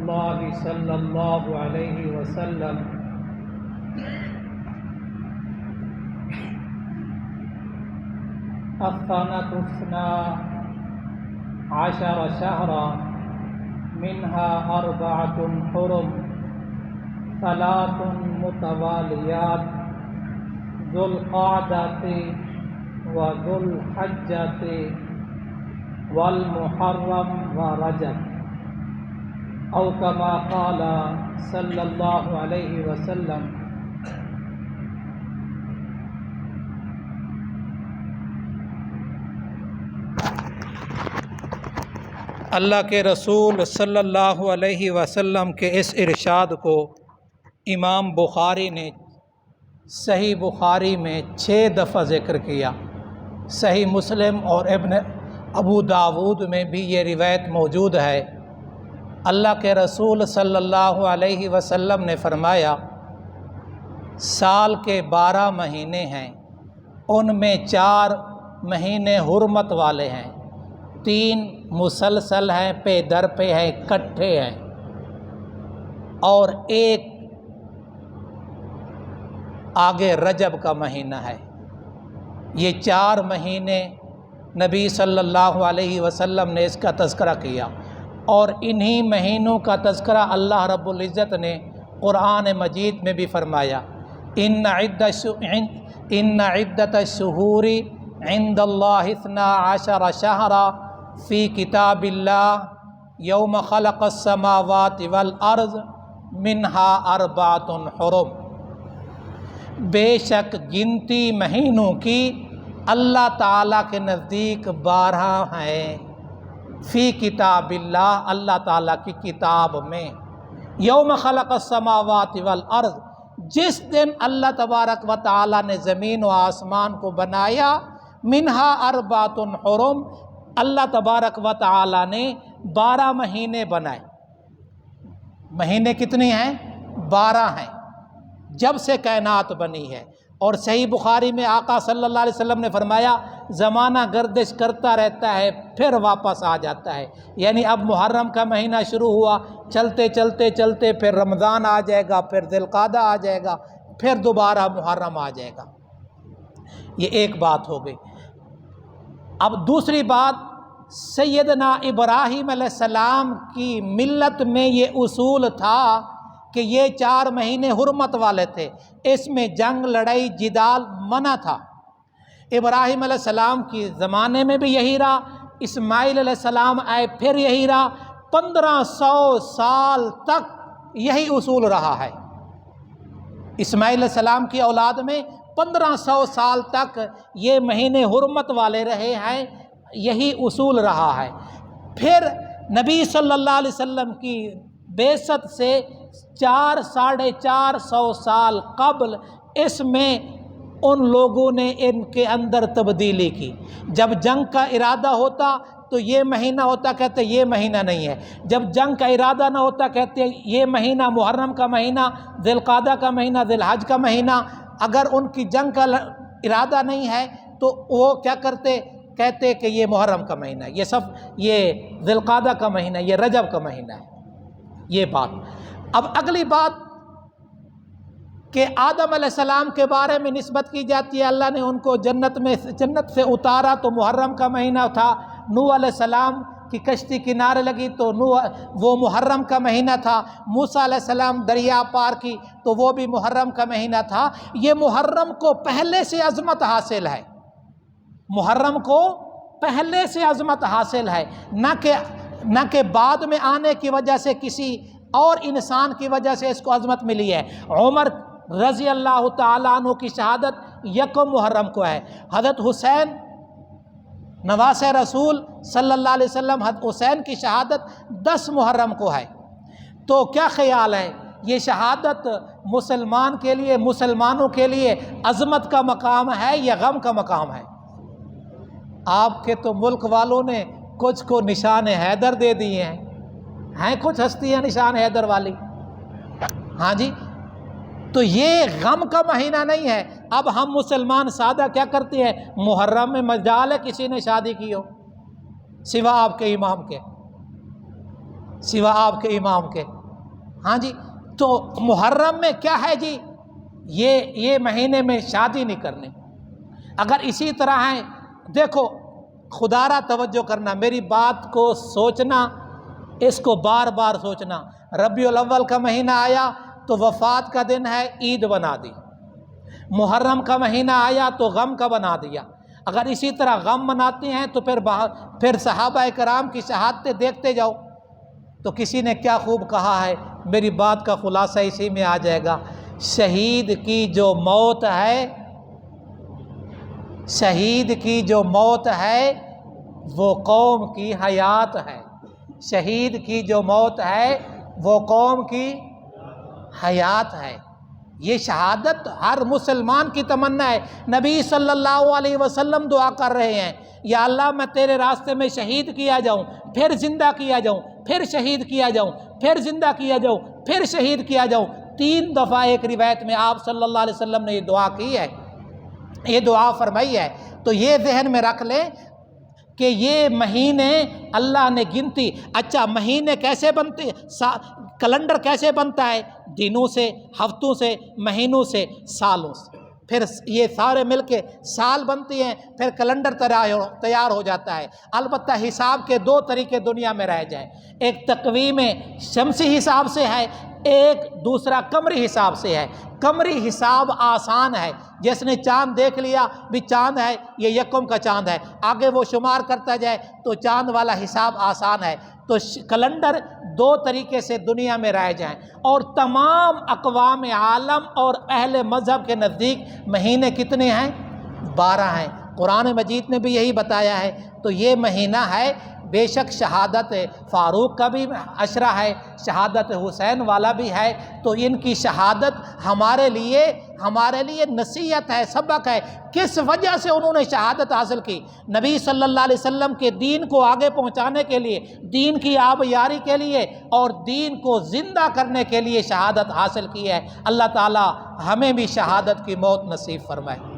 الله صلى الله عليه وسلم السنة 12 شهرا منها 4 حرم 3 متواليات ذو القعدة وذو الحجة والمحرم ورجب او كما قال صلی اللہ علیہ وسلم۔ اللہ کے رسول صلی اللہ علیہ وسلم کے اس ارشاد کو امام بخاری نے صحیح بخاری میں 6 دفعہ ذکر کیا، صحیح مسلم اور ابن ابو داود میں بھی یہ روایت موجود ہے۔ اللہ کے رسول صلی اللہ علیہ وسلم نے فرمایا سال کے 12 مہینے ہیں، ان میں 4 مہینے حرمت والے ہیں، 3 مسلسل ہیں، پہ در پہ ہیں، اکٹھے ہیں، اور 1 آگے رجب کا مہینہ ہے۔ یہ 4 مہینے نبی صلی اللہ علیہ وسلم نے اس کا تذکرہ کیا، اور انہی مہینوں کا تذکرہ اللہ رب العزت نے قرآن مجید میں بھی فرمایا، ان عدت الشہور عند اللہ 12 شہرا فی کتاب اللہ یوم خلق السماوات والارض منہا 4 حرم۔ بے شک گنتی مہینوں کی اللہ تعالیٰ کے نزدیک 12 ہیں، فی کتاب اللہ، اللہ تعالیٰ کی کتاب میں، یوم خلق السماوات والارض، جس دن اللہ تبارک و تعالیٰ نے زمین و آسمان کو بنایا، منہا 4 حرم، اللہ تبارک و تعالیٰ نے 12 مہینے بنائے۔ مہینے کتنے ہیں؟ 12 ہیں، جب سے کائنات بنی ہے۔ اور صحیح بخاری میں آقا صلی اللہ علیہ وسلم نے فرمایا زمانہ گردش کرتا رہتا ہے پھر واپس آ جاتا ہے، یعنی اب محرم کا مہینہ شروع ہوا، چلتے چلتے چلتے پھر رمضان آ جائے گا، پھر ذی القعدہ آ جائے گا، پھر دوبارہ محرم آ جائے گا۔ یہ ایک بات ہو گئی۔ اب دوسری بات، سیدنا ابراہیم علیہ السلام کی ملت میں یہ اصول تھا کہ یہ 4 مہینے حرمت والے تھے، اس میں جنگ، لڑائی، جدال منع تھا۔ ابراہیم علیہ السلام کی زمانے میں بھی یہی رہا، اسماعیل علیہ السلام آئے پھر یہی رہا، 1500 سال تک یہی اصول رہا ہے۔ اسماعیل علیہ السلام کی اولاد میں 1500 سال تک یہ مہینے حرمت والے رہے ہیں، یہی اصول رہا ہے۔ پھر نبی صلی اللہ علیہ وسلم کی بعثت سے 400-450 سال قبل اس میں ان لوگوں نے ان کے اندر تبدیلی کی۔ جب جنگ کا ارادہ ہوتا تو یہ مہینہ ہوتا، کہتے یہ مہینہ نہیں ہے۔ جب جنگ کا ارادہ نہ ہوتا کہتے یہ مہینہ محرم کا مہینہ، ذی القعدہ کا مہینہ، ذی الحج کا مہینہ۔ اگر ان کی جنگ کا ارادہ نہیں ہے تو وہ کیا کرتے؟ کہتے کہ یہ محرم کا مہینہ ہے، یہ ذی القعدہ کا مہینہ، یہ رجب کا مہینہ ہے۔ یہ بات۔ اب اگلی بات کہ آدم علیہ السلام کے بارے میں نسبت کی جاتی ہے، اللہ نے ان کو جنت سے اتارا تو محرم کا مہینہ تھا۔ نوح علیہ السلام کی کشتی کنارے لگی تو وہ محرم کا مہینہ تھا۔ موسیٰ علیہ السلام دریا پار کی تو وہ بھی محرم کا مہینہ تھا۔ یہ محرم کو پہلے سے عظمت حاصل ہے، محرم کو پہلے سے عظمت حاصل ہے، نہ کہ بعد میں آنے کی وجہ سے کسی اور انسان کی وجہ سے اس کو عظمت ملی ہے۔ عمر رضی اللہ تعالیٰ عنہ کی شہادت 1 محرم کو ہے۔ حضرت حسین نواسہ رسول صلی اللہ علیہ وسلم، حضرت حسین کی شہادت 10 محرم کو ہے۔ تو کیا خیال ہے، یہ شہادت مسلمان کے لیے، مسلمانوں کے لیے عظمت کا مقام ہے یا غم کا مقام ہے؟ آپ کے تو ملک والوں نے کچھ کو نشان حیدر دے دیے ہیں کچھ ہستیاں نشان حیدر والی، ہاں جی۔ تو یہ غم کا مہینہ نہیں ہے۔ اب ہم مسلمان سادہ کیا کرتے ہیں، محرم میں مجال ہے کسی نے شادی کی ہو سوا آپ کے امام کے، سوا آپ کے امام کے. ہاں جی، تو محرم میں کیا ہے جی، یہ مہینے میں شادی نہیں کرنی. اگر اسی طرح ہے، دیکھو خدا را توجہ کرنا، میری بات کو سوچنا، اس کو بار بار سوچنا. ربیع الاول کا مہینہ آیا تو وفات کا دن ہے، عید بنا دی. محرم کا مہینہ آیا تو غم کا بنا دیا. اگر اسی طرح غم مناتے ہیں تو پھر صحابہ کرام کی شہادتیں دیکھتے جاؤ. تو کسی نے کیا خوب کہا ہے، میری بات کا خلاصہ اسی میں آ جائے گا. شہید کی جو موت ہے، شہید کی جو موت ہے وہ قوم کی حیات ہے. شہید کی جو موت ہے وہ قوم کی حیات ہے. یہ شہادت ہر مسلمان کی تمنا ہے. نبی صلی اللہ علیہ وسلم دعا کر رہے ہیں، یا اللہ میں تیرے راستے میں شہید کیا جاؤں، پھر زندہ کیا جاؤں، پھر شہید کیا جاؤں، پھر زندہ کیا جاؤں، پھر شہید کیا جاؤں. 3 دفعہ ایک روایت میں آپ صلی اللہ علیہ وسلم نے یہ دعا کی ہے، یہ دعا فرمائی ہے. تو یہ ذہن میں رکھ لیں کہ یہ مہینے اللہ نے گنتی. اچھا، مہینے کیسے بنتے، کیلنڈر کیسے بنتا ہے؟ دنوں سے، ہفتوں سے، مہینوں سے، سالوں سے. پھر یہ سارے مل کے سال بنتی ہیں، پھر کیلنڈر تیار ہو جاتا ہے. البتہ حساب کے 2 طریقے دنیا میں رہ جائیں، ایک تقویم شمسی حساب سے ہے، ایک دوسرا قمری حساب سے ہے. قمری حساب آسان ہے، جس نے چاند دیکھ لیا بھی چاند ہے، یہ یکم کا چاند ہے، آگے وہ شمار کرتا جائے تو چاند والا حساب آسان ہے. تو کیلنڈر 2 طریقے سے دنیا میں رائج ہیں، اور تمام اقوام عالم اور اہل مذہب کے نزدیک مہینے کتنے ہیں؟ 12 ہیں. قرآن مجید نے بھی یہی بتایا ہے. تو یہ مہینہ ہے. بے شک شہادت فاروق کا بھی عشرہ ہے، شہادت حسین والا بھی ہے. تو ان کی شہادت ہمارے لیے نصیحت ہے، سبق ہے. کس وجہ سے انہوں نے شہادت حاصل کی؟ نبی صلی اللہ علیہ وسلم کے دین کو آگے پہنچانے کے لیے، دین کی آبیاری کے لیے، اور دین کو زندہ کرنے کے لیے شہادت حاصل کی ہے. اللہ تعالی ہمیں بھی شہادت کی موت نصیب فرمائے.